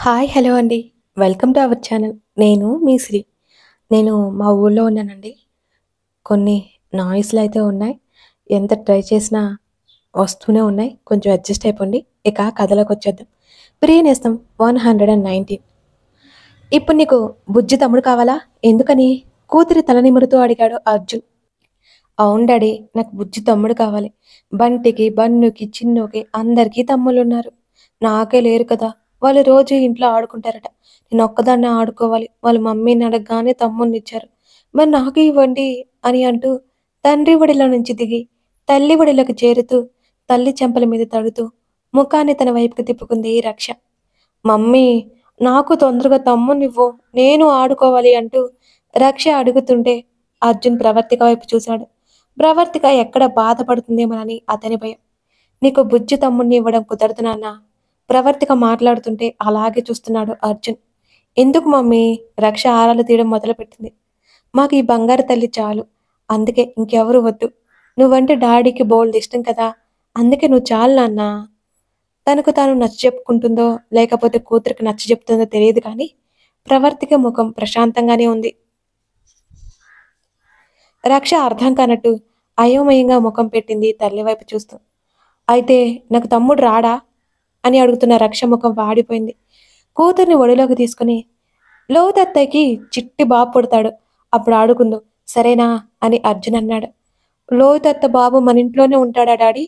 Hi! Hello అండి. Welcome to our channel. నేను మీ శ్రీ. నేను మా ఊర్లో ఉన్నానండి. కొన్ని నాయిస్‌లయితే ఉన్నాయి. ఎంత ట్రై చేసినా వస్తూనే ఉన్నాయి. కొంచెం అడ్జస్ట్ అయిపోండి. ఇక కథలోకొచ్చేద్దాం. 'ప్రియ నేస్తం 119' ఇప్పుడు నీకు బుజ్జి తమ్ముడు కావాలా? ఎందుకని? కూతురి తల నిమురుతూ అడిగాడు అర్జున్. అవును డాడీ. నాకు బుజ్జి తమ్ముడు కావాలి. బంటికి, బన్నుకి, చిన్నుకి అందరికీ తమ్ముళ్ళున్నారు. నాకే లేరు కదా! వాళ్ళు రోజూ ఇంట్లో ఆడుకుంటారట. నేనొక్కదాన్నే ఆడుకోవాలి. వాళ్ళ మమ్మీని అడగగానే తమ్ముడినిచ్చారు. మరి నాకు ఇవ్వండి అని అంటూ తండ్రి ఒడిలో నుంచి దిగి, తల్లి ఒడిలోకి చేరుతూ, తల్లి చెంపల మీద తడుతూ, ముఖాన్ని తన వైపుకి తిప్పుకుంది రక్ష. మమ్మీ! నాకు తొందరగా తమ్ముడినివ్వు. నేను ఆడుకోవాలి అంటూ రక్ష అడుగుతుంటే అర్జున్ ప్రవర్తిక వైపు చూశాడు. ప్రవర్తిక ఎక్కడ బాధపడుతుందేమోనని అతని భయం. నీకు బుజ్జి తమ్ముడిని ఇవ్వడం కుదరదు నాన్న. ప్రవర్తిక మాట్లాడుతుంటే అలాగే చూస్తున్నాడు అర్జున్. ఎందుకు మమ్మీ? రక్ష ఆరాలు తీయడం మొదలుపెట్టింది. మాకు ఈ బంగారు తల్లి చాలు. అందుకే ఇంకెవరు వద్దు. నువ్వంటే డాడీకి బోల్డ్ ఇష్టం కదా! అందుకే నువ్వు చాలు నాన్నా. తనకు తాను నచ్చజెప్పుకుంటుందో, లేకపోతే కూతురికి నచ్చజెప్తుందో తెలియదు కానీ, ప్రవర్తిక ముఖం ప్రశాంతంగానే ఉంది. రక్ష అర్థం కానట్టు అయోమయంగా ముఖం పెట్టింది తల్లి వైపు చూస్తూ. అయితే నాకు తమ్ముడు రాడా? అని అడుగుతున్న రక్ష ముఖం వాడిపోయింది. కూతుర్ని ఒడిలోకి తీసుకుని లోతత్తయ్యకి చిట్టి బాబు పుడతాడు. అప్పుడు ఆడుకుందాం. సరేనా? అని అర్జున్ అన్నాడు. లోతత్త బాబు మన ఇంట్లోనే ఉంటాడా డాడీ?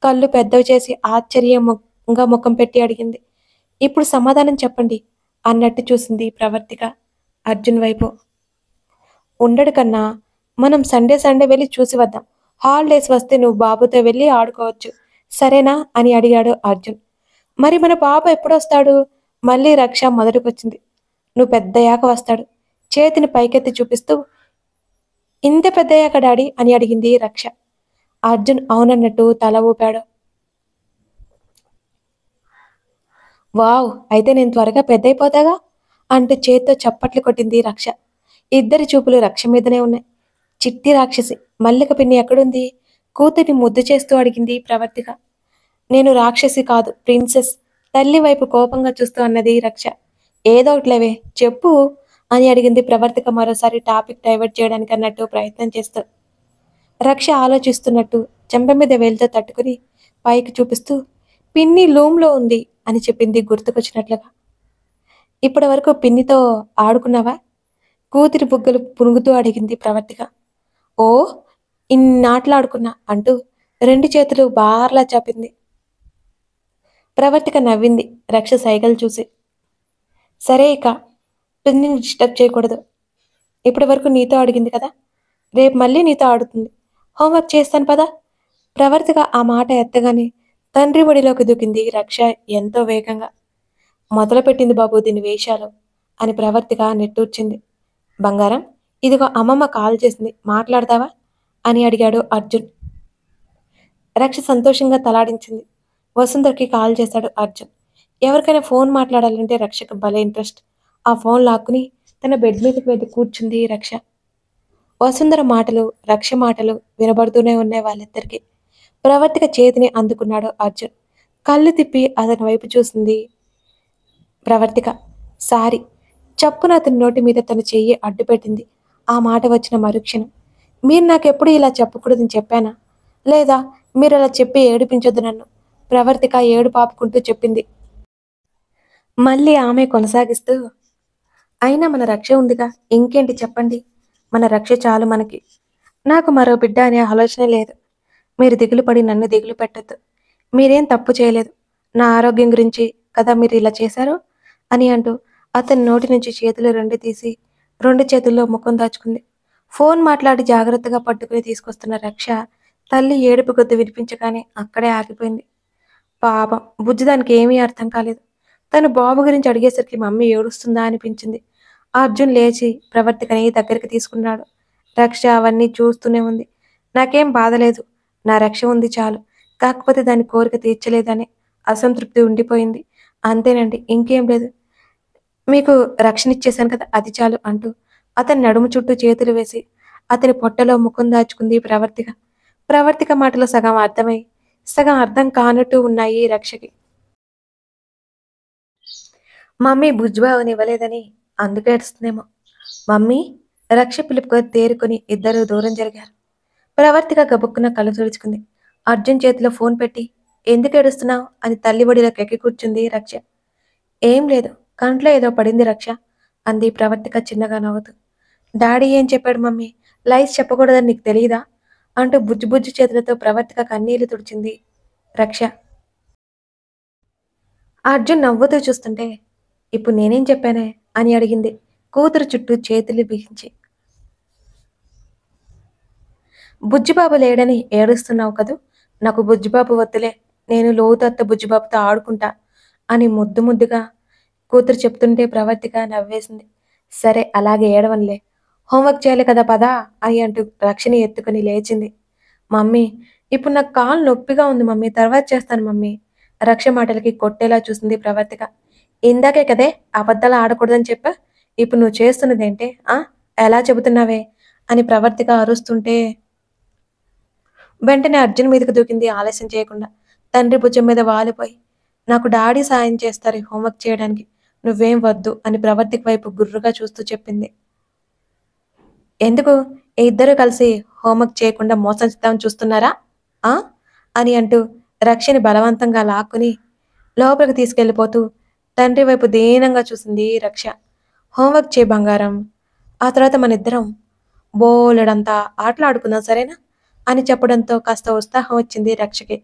కళ్ళు పెద్దవి చేసి ఆశ్చర్యంగా ముఖం పెట్టి అడిగింది. ఇప్పుడు సమాధానం చెప్పండి అన్నట్టు చూసింది ప్రవర్తిక అర్జున్ వైపు. ఉండడు కన్నా మనం సండే సండే వెళ్ళి చూసి వద్దాం. హాలిడేస్ వస్తే నువ్వు బాబుతో వెళ్ళి ఆడుకోవచ్చు. సరేనా? అని అడిగాడు అర్జున్. మరి మన బాబు ఎప్పుడొస్తాడు? మళ్ళీ రక్ష మొదటికొచ్చింది. నువ్వు పెద్దయ్యాక వస్తాడు. చేతిని పైకెత్తి చూపిస్తూ ఇంత పెద్దయ్యాక డాడీ అని అడిగింది రక్ష. అర్జున్ అవునన్నట్టు తల ఊపాడు. వావ్! అయితే నేను త్వరగా పెద్దయిపోతాగా అంటూ చేత్తో చప్పట్లు కొట్టింది రక్ష. ఇద్దరి చూపులు రక్ష మీదనే ఉన్నాయి. చిట్టి రాక్షసి మల్లిక పిన్ని ఎక్కడుంది? కూతుర్ని ముద్దు చేస్తూ అడిగింది ప్రవర్తిక. నేను రాక్షసి కాదు ప్రిన్సెస్. తల్లి వైపు కోపంగా చూస్తూ అన్నది రక్ష. ఏదోట్లేవే చెప్పు అని అడిగింది ప్రవర్తిక మరోసారి టాపిక్ డైవర్ట్ చేయడానికి అన్నట్టు ప్రయత్నం చేస్తూ. రక్ష ఆలోచిస్తున్నట్టు చెంప మీద వేలితో తట్టుకుని పైకి చూపిస్తూ పిన్ని లూమ్‌లో ఉంది అని చెప్పింది గుర్తుకొచ్చినట్లుగా. ఇప్పటి వరకు పిన్నితో ఆడుకున్నావా? కూతురి బుగ్గలు పునుగుతూ అడిగింది ప్రవర్తిక. ఓ ఇన్నాట్లాడుకున్నా అంటూ రెండు చేతులు బార్లా చాపింది. ప్రవర్తిక నవ్వింది రక్ష సైగలు చూసి. సరే ఇక పిన్నిని డిస్టర్బ్ చేయకూడదు. ఇప్పటి వరకు నీతో అడిగింది కదా! రేపు మళ్ళీ నీతో ఆడుతుంది. హోంవర్క్ చేస్తాను పదా! ప్రవర్తిక ఆ మాట ఎత్తగానే తండ్రి ఒడిలోకి దూకింది రక్ష ఎంతో వేగంగా. మొదలుపెట్టింది బాబు దీని వేషాలు అని ప్రవర్తిక నిట్టూర్చింది. బంగారం, ఇదిగో అమ్మమ్మ కాల్ చేసింది. మాట్లాడతావా? అని అడిగాడు అర్జున్. రక్ష సంతోషంగా తలాడించింది. వసుంధరకి కాల్ చేశాడు అర్జున్. ఎవరికైనా ఫోన్ మాట్లాడాలంటే రక్షకు భలే ఇంట్రెస్ట్. ఆ ఫోన్ లాక్కుని తన బెడ్ మీదకి వెళ్ళి కూర్చుంది రక్ష. వసుంధర మాటలు, రక్ష మాటలు వినబడుతూనే ఉన్నాయి వాళ్ళిద్దరికీ. ప్రవర్తిక చేతిని అందుకున్నాడు అర్జున్. కళ్ళు తిప్పి అతని వైపు చూసింది ప్రవర్తిక. సారీ. చప్పున అతని నోటి మీద తన చెయ్యి అడ్డుపెట్టింది. ఆ మాట వచ్చిన మరుక్షణం. మీరు నాకెప్పుడు ఇలా చెప్పకూడదని చెప్పానా? లేదా మీరలా చెప్పి ఏడిపించొద్దు నన్ను. ప్రవర్తిక ఏడుపు ఆపుకుంటూ చెప్పింది. మళ్ళీ ఆమె కొనసాగిస్తూ అయినా మన రక్ష ఉందిగా. ఇంకేంటి చెప్పండి. మన రక్ష చాలు మనకి. నాకు మరో బిడ్డ అనే ఆలోచనే లేదు. మీరు దిగులు పడి నన్ను దిగులు పెట్టొద్దు. మీరేం తప్పు చేయలేదు. నా ఆరోగ్యం గురించి కదా మీరు ఇలా చేశారు అని అంటూ అతని నోటి నుంచి చేతులు రెండు తీసి రెండు చేతుల్లో ముఖం దాచుకుంది. ఫోన్ మాట్లాడి జాగ్రత్తగా పట్టుకుని తీసుకొస్తున్న రక్ష తల్లి ఏడుపు గొంతు వినిపించగానే అక్కడే ఆగిపోయింది. పాపం బుజ్జిదానికి ఏమీ అర్థం కాలేదు. తను బాబు గురించి అడిగేసరికి మమ్మీ ఏడుస్తుందా అనిపించింది. అర్జున్ లేచి ప్రవర్తికని దగ్గరికి తీసుకున్నాడు. రక్ష అవన్నీ చూస్తూనే ఉంది. నాకేం బాధలేదు. నా రక్ష ఉంది చాలు. కాకపోతే దాని కోరిక తీర్చలేదని అసంతృప్తి ఉండిపోయింది. అంతేనండి. ఇంకేం లేదు. మీకు రక్షణిచ్చేశాను కదా అది చాలు అంటూ అతని నడుము చుట్టూ చేతులు వేసి అతని పొట్టలో ముఖం దాచుకుంది ప్రవర్తిక. ప్రవర్తిక మాటలు సగం అర్థమై సగం అర్థం కానట్టు ఉన్నాయి రక్షకి. మమ్మీ బుజ్జిబావని ఇవ్వలేదని అందుకే ఏడుస్తుందేమో. మమ్మీ రక్ష పిలుపుకు తేరుకొని ఇద్దరూ దూరం జరిగారు. ప్రవర్తిక గబుక్కున కళ్ళు తుడుచుకుంది. అర్జున్ చేతిలో ఫోన్ పెట్టి ఎందుకు ఏడుస్తున్నావు అని తల్లి ఒడిలోకి ఎక్కి కూర్చుంది రక్ష. ఏం లేదు, కంట్లో ఏదో పడింది రక్ష అంది ప్రవర్తిక చిన్నగా నవ్వుతూ. డాడీ ఏం చెప్పాడు మమ్మీ? లైస్ చెప్పకూడదని నీకు తెలియదా అంటూ బుజ్జి బుజ్జి చేతులతో ప్రవర్తిక కన్నీళ్లు తుడిచింది రక్ష. అర్జున్ నవ్వుతూ చూస్తుంటే ఇప్పుడు నేనేం చెప్పానే అని అడిగింది కూతురు చుట్టూ చేతులు బిగించి. బుజ్జిబాబు లేడని ఏడుస్తున్నావు కదూ, నాకు బుజ్జిబాబు వద్దులే, నేను లోతత్త బుజ్జిబాబుతో ఆడుకుంటా అని ముద్దు ముద్దుగా కూతురు చెప్తుంటే ప్రవర్తిక నవ్వేసింది. సరే అలాగే ఏడవనులే, హోంవర్క్ చేయాలి కదా పదా అని అంటూ రక్షని ఎత్తుకుని లేచింది. మమ్మీ ఇప్పుడు నాకు కాలు నొప్పిగా ఉంది మమ్మీ, తర్వాత చేస్తాను మమ్మీ. రక్ష మాటలకి కొట్టేలా చూసింది ప్రవర్తిక. ఇందాకే కదే అబద్ధాలు ఆడకూడదని చెప్పా, ఇప్పుడు నువ్వు చేస్తున్నదేంటే ఆ, ఎలా చెబుతున్నావే అని ప్రవర్తిక అరుస్తుంటే వెంటనే అర్జున్ మీదకి దూకింది ఆలస్యం చేయకుండా. తండ్రి భుజం మీద వాలిపోయి నాకు డాడీ సాయం చేస్తారు హోంవర్క్ చేయడానికి, నువ్వేం వద్దు అని ప్రవర్తిక వైపు గుర్రుగా చూస్తూ చెప్పింది. ఎందుకు ఇద్దరు కలిసి హోంవర్క్ చేయకుండా మోసం చేద్దామని చూస్తున్నారా ఆ అని అంటూ రక్షని బలవంతంగా లాక్కుని లోపలికి తీసుకెళ్లిపోతూ తండ్రి వైపు దీనంగా చూసింది రక్ష. హోంవర్క్ చేయి బంగారం, ఆ తర్వాత మన ఇద్దరం బోలెడంతా ఆటలాడుకుందాం సరేనా అని చెప్పడంతో కాస్త ఉత్సాహం వచ్చింది రక్షకి.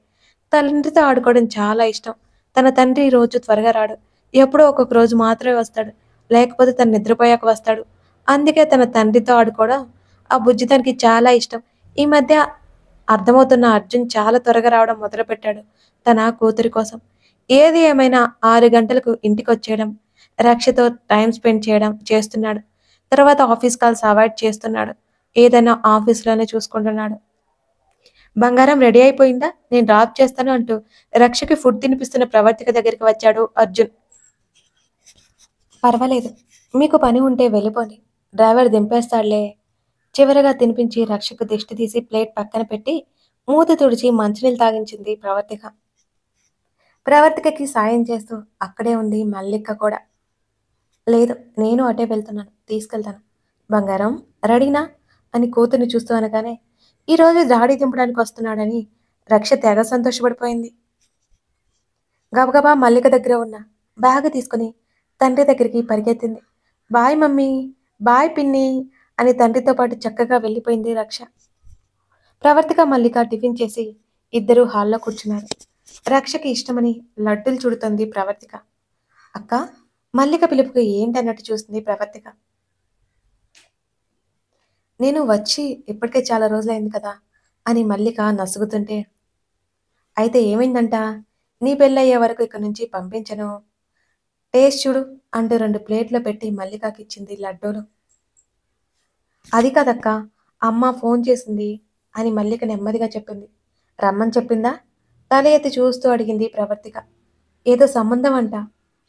తండ్రితో ఆడుకోవడం చాలా ఇష్టం. తన తండ్రి రోజు త్వరగా రాడు, ఎప్పుడో ఒక్కొక్క రోజు మాత్రమే వస్తాడు, లేకపోతే తను నిద్రపోయాక వస్తాడు. అందుకే తన తండ్రితో ఆడుకోవడం ఆ బుజ్జితనికి చాలా ఇష్టం. ఈ మధ్య అర్థమవుతున్న అర్జున్ చాలా త్వరగా రావడం మొదలుపెట్టాడు తన కూతురి కోసం. ఏది ఏమైనా 6 గంటలకు ఇంటికి వచ్చేయడం, రక్షతో టైం స్పెండ్ చేయడం చేస్తున్నాడు. తర్వాత ఆఫీస్ కాల్స్ అవాయిడ్ చేస్తున్నాడు, ఏదైనా ఆఫీస్లోనే చూసుకుంటున్నాడు. బంగారం రెడీ అయిపోయిందా, నేను డ్రాప్ చేస్తాను అంటూ రక్షకి ఫుడ్ తినిపిస్తున్న ప్రవర్తిక దగ్గరికి వచ్చాడు అర్జున్. పర్వాలేదు, మీకు పని ఉంటే వెళ్ళిపోండి, డ్రైవర్ దింపేస్తాడులే. చివరగా తినిపించి రక్షకు దిష్టి తీసి ప్లేట్ పక్కన పెట్టి మూత తుడిచి మంచినీళ్ళు తాగించింది ప్రవర్తిక. ప్రవర్తికకి సాయం చేస్తూ అక్కడే ఉంది మల్లిక కూడా. లేదు, నేను అటే వెళ్తున్నాను, తీసుకెళ్తాను. బంగారం రెడీనా అని కూతుర్ని చూస్తూ అనగానే ఈరోజు దాడి దింపడానికి వస్తున్నాడని రక్ష తెగ సంతోషపడిపోయింది. గబగబా మల్లిక దగ్గర ఉన్న బ్యాగ్ తీసుకుని తండ్రి దగ్గరికి పరిగెత్తింది. బాయ్ మమ్మీ, బాయ్ పిన్ని అని తండ్రితో పాటు చక్కగా వెళ్ళిపోయింది రక్ష. ప్రవర్తిక మల్లిక టిఫిన్ చేసి ఇద్దరూ హాల్లో కూర్చున్నారు. రక్షకి ఇష్టమని లడ్డూలు చుడుతోంది ప్రవర్తిక. అక్క, మల్లిక పిలుపుకి ఏంటన్నట్టు చూస్తుంది ప్రవర్తిక. నేను వచ్చి ఇప్పటికే చాలా రోజులైంది కదా అని మల్లిక నసుగుతుంటే, అయితే ఏమైందంట, నీ పెళ్ళయ్యే వరకు ఇక్కడి నుంచి పంపించను, టేస్ట్ చూడు అంటూ 2 ప్లేట్లో పెట్టి మల్లికకి ఇచ్చింది లడ్డూలు. అది కాదక్క, అమ్మ ఫోన్ చేసింది అని మల్లిక నెమ్మదిగా చెప్పింది. రమ్మని చెప్పిందా తల ఎత్తి చూస్తూ అడిగింది ప్రవర్తిక. ఏదో సంబంధం అంట.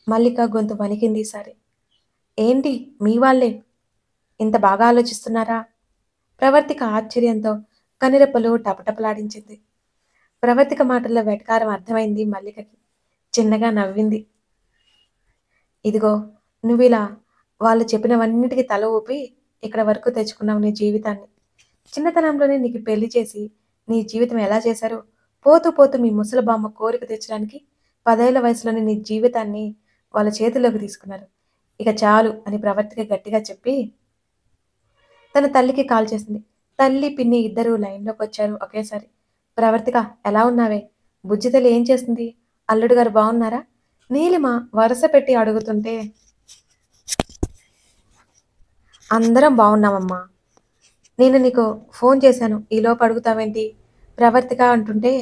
మల్లిక గొంతు వణికింది ఈసారి. ఏంటి మీ వాళ్ళే ఇంత బాగా ఆలోచిస్తున్నారా? ప్రవర్తిక ఆశ్చర్యంతో కనురెప్పలు టపటపలాడించింది. ప్రవర్తిక మాటల్లో వెటకారం అర్థమైంది మల్లికకి. చిన్నగా నవ్వింది. ఇదిగో, నువ్విలా వాళ్ళు చెప్పినవన్నిటికీ తల ఊపి ఇక్కడ వరకు తెచ్చుకున్నావు నీ జీవితాన్ని. చిన్నతనంలోనే నీకు పెళ్లి చేసి నీ జీవితం ఎలా చేశారో, పోతూ పోతూ మీ ముసలి బామ్మ కోరిక తెచ్చడానికి 10 ఏళ్ల వయసులోనే నీ జీవితాన్ని వాళ్ళ చేతుల్లోకి తీసుకున్నారు. ఇక చాలు అని ప్రవర్తిక గట్టిగా చెప్పి తన తల్లికి కాల్ చేసింది. తల్లి పిన్ని ఇద్దరూ లైన్లోకి వచ్చారు ఒకేసారి. ప్రవర్తిక ఎలా ఉన్నావే, బుజ్జి తల్లి ఏం చేస్తుంది, అల్లుడు గారు బాగున్నారా? నీలిమ వరుస పెట్టి అడుగుతుంటే అందరం బాగున్నామమ్మా, నేను నీకు ఫోన్ చేశాను ఈలోపు అడుగుతావేంటి ప్రవర్తిక అంటుంటే,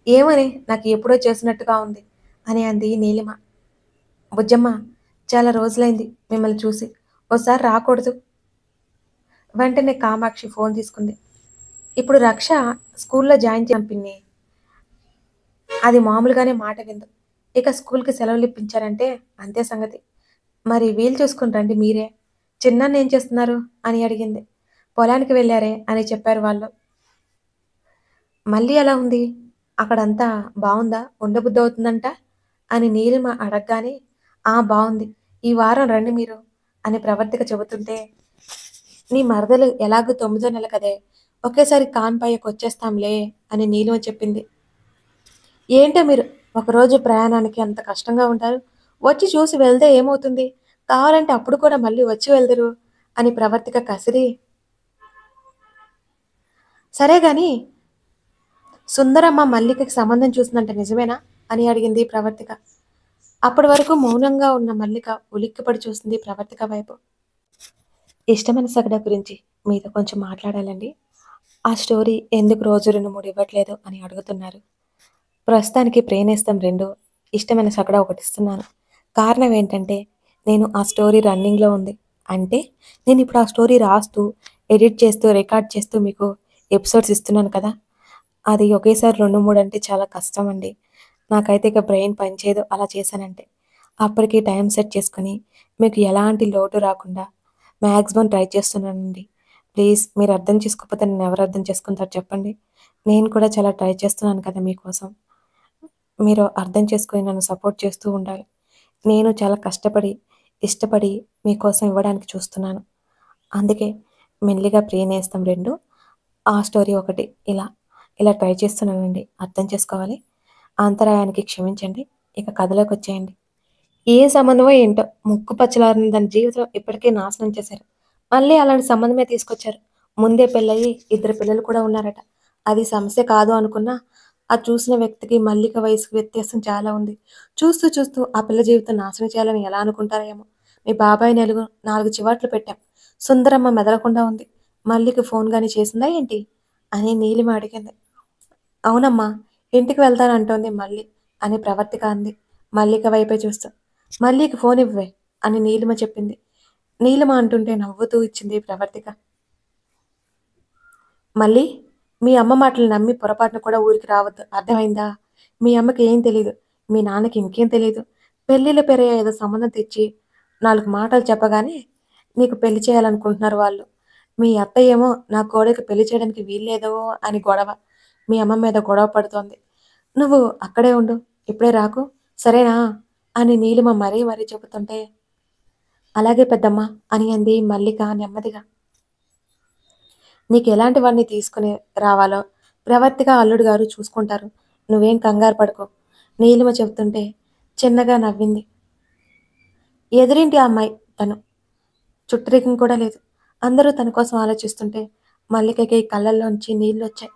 ఏమని నాకు ఎప్పుడో చేసినట్టుగా ఉంది అని అంది నీలిమ. బుజ్జమ్మ, చాలా రోజులైంది మిమ్మల్ని చూసి, ఓసారి రాకూడదు? వెంటనే కామాక్షి ఫోన్ తీసుకుంది. ఇప్పుడు రక్ష స్కూల్లో జాయిన్ చేయం పిన్ని, అది మామూలుగానే మాట విందు, ఇక స్కూల్కి సెలవులు ఇప్పించారంటే అంతే సంగతి. మరి వీలు చూసుకుని రండి మీరే. చిన్నాన్న ఏం చేస్తున్నారు అని అడిగింది. పొలానికి వెళ్ళారే అని చెప్పారు వాళ్ళు. మళ్ళీ ఎలా ఉంది, అక్కడంతా బాగుందా, ఉండబుద్ధి అవుతుందంట అని నీలిమ అడగగానే ఆ! బావుంది. ఈ వారం రండి మీరు అని ప్రవర్తిక చెబుతుంటే, నీ మరదలు ఎలాగో తొమ్మిదో నెల కదే! ఒకేసారి కాన్పాయకొచ్చేస్తాంలే అని నీలిమ చెప్పింది. ఏంటో మీరు ఒకరోజు ప్రయాణానికి అంత కష్టంగా ఉంటారు. వచ్చి చూసి వెళ్తే ఏమవుతుంది? కావాలంటే అప్పుడు కూడా మళ్ళీ వచ్చి వెళ్దురు అని ప్రవర్తిక కసిరి, సరే గాని సుందరమ్మ మల్లికకి సంబంధం చూసిందంట నిజమేనా? అని అడిగింది ప్రవర్తిక. అప్పటి వరకు మౌనంగా ఉన్న మల్లిక ఉలిక్కిపడి చూసింది ప్రవర్తిక వైపు. ఇష్టమైన సగడ గురించి మీతో కొంచెం మాట్లాడాలండి. ఆ స్టోరీ ఎందుకు రోజు 2, 3 ఇవ్వట్లేదు అని అడుగుతున్నారు. ప్రస్తుతానికి 'ప్రేనేస్తం 2' ఇష్టమైన సగడ ఒకటిస్తున్నాను. కారణం ఏంటంటే, నేను ఆ స్టోరీ రన్నింగ్‌లో ఉంది. అంటే నేనిప్పుడు ఆ స్టోరీ రాస్తూ, ఎడిట్ చేస్తూ, రికార్డ్ చేస్తూ మీకు ఎపిసోడ్స్ ఇస్తున్నాను కదా! అది ఒకేసారి 2, 3 అంటే చాలా కష్టమండి. నాకైతే ఇక బ్రెయిన్ పనిచేయదు అలా చేశానంటే. అప్పటికి టైం సెట్ చేసుకొని, మీకు ఎలాంటి లోటు రాకుండా మాక్సిమం ట్రై చేస్తున్నానండి. ప్లీజ్ మీరు అర్థం చేసుకోకపోతే నన్నెవరు అర్థం చేసుకుంటారు చెప్పండి? నేను కూడా చాలా ట్రై చేస్తున్నాను కదా మీకోసం. మీరు అర్థం చేసుకొని నన్ను సపోర్ట్ చేస్తూ ఉండాలి. నేను చాలా కష్టపడి, ఇష్టపడి మీకోసం ఇవ్వడానికి చూస్తున్నాను. అందుకే మెల్లిగా 'ప్రియనేస్తం 2' ఆ స్టోరీ ఒకటి ఇలా ట్రై చేస్తున్నానండి. అర్థం చేసుకోవాలి. ఆ అంతరాయానికి క్షమించండి. ఇక కథలోకొచ్చేయండి. ఏ సంబంధమో ఏంటో ముక్కు పచ్చలారని దాని జీవితం ఇప్పటికే నాశనం చేశారు. మళ్ళీ అలాంటి సంబంధమే తీసుకొచ్చారు. ముందే పెళ్ళయ్యి 2 పిల్లలు కూడా ఉన్నారట. అది సమస్య కాదు అనుకున్నా, ఆ చూసిన వ్యక్తికి మల్లిక వయసుకి వ్యత్యాసం చాలా ఉంది. చూస్తూ చూస్తూ ఆ పిల్ల జీవితం నాశనం చేయాలని ఎలా అనుకుంటారో ఏమో! మీ బాబాయి 4 చివాట్లు పెట్టాం. సుందరమ్మ మెదలకుండా ఉంది. మల్లిక ఫోన్ గాని చేసిందా ఏంటి? అని నీలిమ అడిగింది. అవునమ్మా! ఇంటికి వెళ్తానంటోంది మళ్ళీ అని ప్రవర్తిక అంది. మల్లిక వైపే చూస్తూ. మల్లికి ఫోనివ్వే అని నీలిమ చెప్పింది. నీలిమ అంటుంటే నవ్వుతూ ఇచ్చింది ప్రవర్తిక. మళ్ళీ మీ అమ్మ మాటలు నమ్మి పొరపాటున కూడా ఊరికి రావద్దు. అర్థమైందా? మీ అమ్మకి ఏం తెలీదు. మీ నాన్నకి ఇంకేం తెలీదు. పెళ్ళిళ్ళ పేర ఏదో సంబంధం తెచ్చి 4 మాటలు చెప్పగానే నీకు పెళ్లి చేయాలనుకుంటున్నారు వాళ్ళు. మీ అత్తయ్యేమో నా కోడలికి పెళ్లి చేయడానికి వీల్లేదో అని గొడవ. మీ అమ్మ మీద గొడవ పడుతోంది. నువ్వు అక్కడే ఉండు. ఇప్పుడే రాకు. సరేనా? అని నీలిమ మరీ చెబుతుంటే, అలాగే పెద్దమ్మా అని అంది మల్లిక నెమ్మదిగా. నీకెలాంటి వాడిని తీసుకొని రావాలో ప్రవర్తిగా అల్లుడు గారు చూసుకుంటారు. నువ్వేం కంగారు పడకు. నీలిమ చెబుతుంటే చిన్నగా నవ్వింది. ఎదురింటి అమ్మాయి తను. చుట్టరికం కూడా లేదు. అందరూ తన కోసం ఆలోచిస్తుంటే మల్లికకి కళ్ళల్లోంచి నీళ్లొచ్చాయి.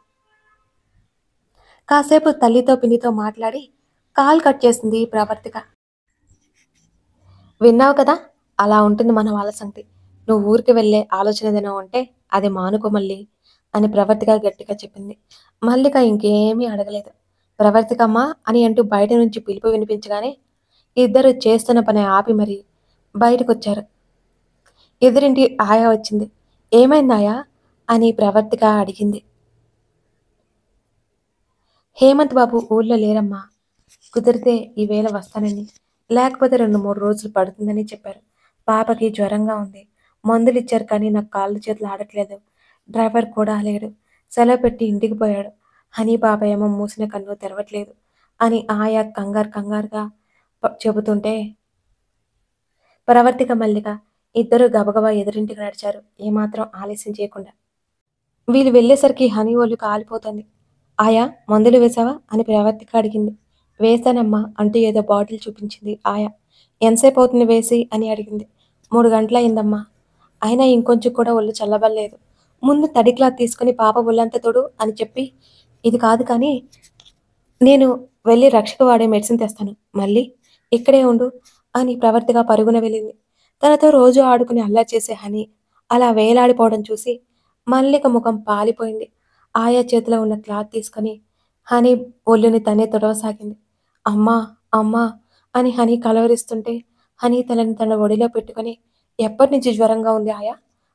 కాసేపు తల్లితో, పిన్నితో మాట్లాడి కాల్ కట్ చేసింది ప్రవర్తిక. విన్నావు కదా! అలా ఉంటుంది మన వాళ్ళ సంగతి. నువ్వు ఊరికి వెళ్ళే ఆలోచన ఏదైనా ఉంటే అది మానుకో మళ్ళీ అని ప్రవర్తిక గట్టిగా చెప్పింది. మల్లిక ఇంకేమీ అడగలేదు. ప్రవర్తికమ్మా అని అంటూ బయట నుంచి పిలుపు వినిపించగానే ఇద్దరు చేస్తున్న పని ఆపి మరి బయటకొచ్చారు. ఎదురింటి ఆయా వచ్చింది. ఏమైందాయా? అని ప్రవర్తిక అడిగింది. హేమంత్ బాబు ఊళ్ళో లేరమ్మా. కుదిరితే ఈవేళ వస్తానని, లేకపోతే 2, 3 రోజులు పడుతుందని చెప్పారు. పాపకి జ్వరంగా ఉంది. మందులిచ్చారు కానీ నాకు కాళ్ళు చేతులు ఆడట్లేదు. డ్రైవర్ కూడా లేడు. సెలవు పెట్టి ఇంటికి పోయాడు. హనీ పాప ఏమో మూసిన కన్ను తెరవట్లేదు అని ఆయా కంగారుగా చెబుతుంటే ప్రవర్తిక మల్లిక ఇద్దరు గబగబా ఎదురింటికి నడిచారు. ఏమాత్రం ఆలస్యం చేయకుండా. వీళ్ళు వెళ్ళేసరికి హనీ ఒళ్ళు కాలిపోతుంది. ఆయా మందులు వేశావా? అని ప్రవర్తిక అడిగింది. వేశానమ్మా అంటూ ఏదో బాటిల్ చూపించింది ఆయా. ఎంతసేపు అవుతుంది వేసి అని అడిగింది. 3 గంటలయిందమ్మా. అయినా ఇంకొంచెం కూడా ఒళ్ళు చల్లబడలేదు. ముందు తడి క్లాత్ తీసుకొని పాప ఒళ్ళంతా తొడు అని చెప్పి, ఇది కాదు కానీ నేను వెళ్ళి రక్షక వాడే మెడిసిన్ తెస్తాను. మళ్ళీ ఇక్కడే ఉండు అని ప్రవర్తిగా పరుగున వెళ్ళింది. తనతో రోజు ఆడుకుని అల్లరి చేసే హనీ అలా వేలాడిపోవడం చూసి మల్లిక ముఖం పాలిపోయింది. ఆయా చేతిలో ఉన్న క్లాత్ తీసుకొని హనీ ఒళ్ళుని తనే తొడవసాగింది. అమ్మా! అమ్మా! అని హనీ కలవరిస్తుంటే హనీ తనని తన ఒడిలో పెట్టుకొని ఎప్పటినుంచి జ్వరంగా ఉంది ఆయా?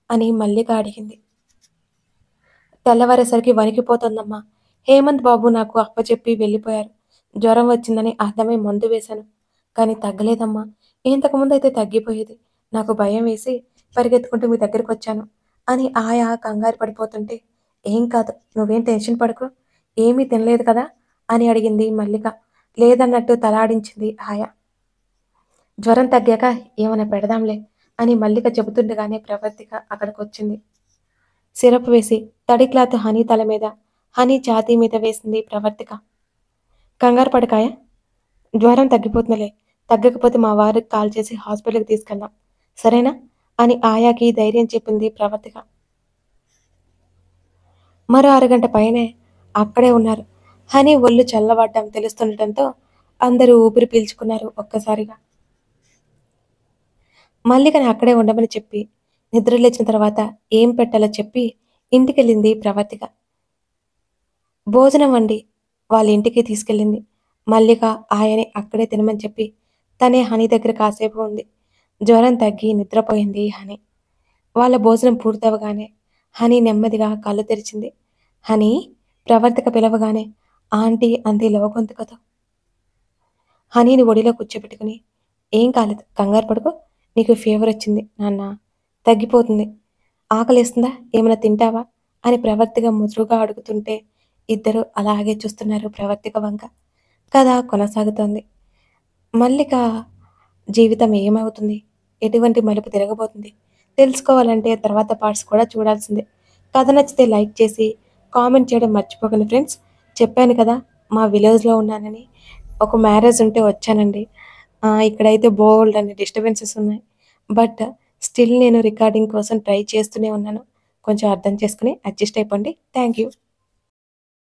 అని మల్లిక అడిగింది. తెల్లవారేసరికి వణికిపోతోందమ్మా. హేమంత్ బాబు నాకు అప్పచెప్పి వెళ్ళిపోయారు. జ్వరం వచ్చిందని అర్థమై మందు వేశాను. కానీ తగ్గలేదమ్మా. ఇంతకుముందయితే తగ్గిపోయేది. నాకు భయం వేసి పరిగెత్తుకుంటూ మీ దగ్గరకొచ్చాను అని ఆయా కంగారు పడిపోతుంటే, ఏం కాదు. నువ్వేం టెన్షన్ పడకు. ఏమీ తినలేదు కదా? అని అడిగింది మల్లిక. లేదన్నట్టు తలాడించింది ఆయా. జ్వరం తగ్గాక ఏమైనా పెడదాంలే అని మల్లిక చెబుతుండగానే ప్రవర్తిక అక్కడికొచ్చింది. సిరప్ వేసి తడి క్లాత్ హనీ తల మీద, హనీ ఛాతీ మీద వేసింది ప్రవర్తిక. కంగారు పడకాయ, జ్వరం తగ్గిపోతుందిలే. తగ్గకపోతే మా వారికి కాల్ చేసి హాస్పిటల్‌కి తీసుకెళ్దాం. సరేనా? అని ఆయాకి ధైర్యం చెప్పింది ప్రవర్తిక. మరో అరగంట పైనే అక్కడే ఉన్నారు. హనీ ఒళ్ళు చల్లబడ్డం తెలుస్తుండటంతో అందరూ ఊపిరి పీల్చుకున్నారు ఒక్కసారిగా. మల్లికని అక్కడే ఉండమని చెప్పి, నిద్ర లేచిన తర్వాత ఏం పెట్టాలో చెప్పి ఇంటికెళ్ళింది ప్రవర్తిక. భోజనం వండి వాళ్ళ ఇంటికి తీసుకెళ్ళింది. మల్లిక, ఆయని అక్కడే తినమని చెప్పి తనే హనీ దగ్గర కాసేపు ఉంది. జ్వరం తగ్గి నిద్రపోయింది హనీ. వాళ్ళ భోజనం పూర్తవగానే హనీ నెమ్మదిగా కళ్ళు తెరిచింది. హనీ, ప్రవర్తిక పిలవగానే ఆంటీ అంది లోగొంతుకతో. హనీని ఒడిలో కూర్చోబెట్టుకుని, ఏం కాలేదు, కంగారు పడకు. నీకు ఫీవర్ వచ్చింది నాన్న, తగ్గిపోతుంది. ఆకలేస్తుందా? ఏమైనా తింటావా? అని ప్రవర్తిక ముదురుగా అడుగుతుంటే ఇద్దరూ అలాగే చూస్తున్నారు ప్రవర్తిక వంక. కథ కొనసాగుతోంది. మల్లిక జీవితం ఏమవుతుంది? ఎటువంటి మలుపు తిరగబోతుంది? తెలుసుకోవాలంటే తర్వాత పార్ట్స్ కూడా చూడాల్సిందే. కథ నచ్చితే లైక్ చేసి, కామెంట్ చేయడం మర్చిపోకండి ఫ్రెండ్స్. చెప్పాను కదా మా విలేజ్‌లో ఉన్నానని. ఒక మ్యారేజ్ ఉంటే వచ్చానండి. ఇక్కడైతే బోలెడన్ని డిస్టర్బెన్సెస్ ఉన్నాయి. బట్ స్టిల్ నేను రికార్డింగ్ కోసం ట్రై చేస్తూనే ఉన్నాను. కొంచెం అర్థం చేసుకొని అడ్జస్ట్ అయిపోండి. Thank you.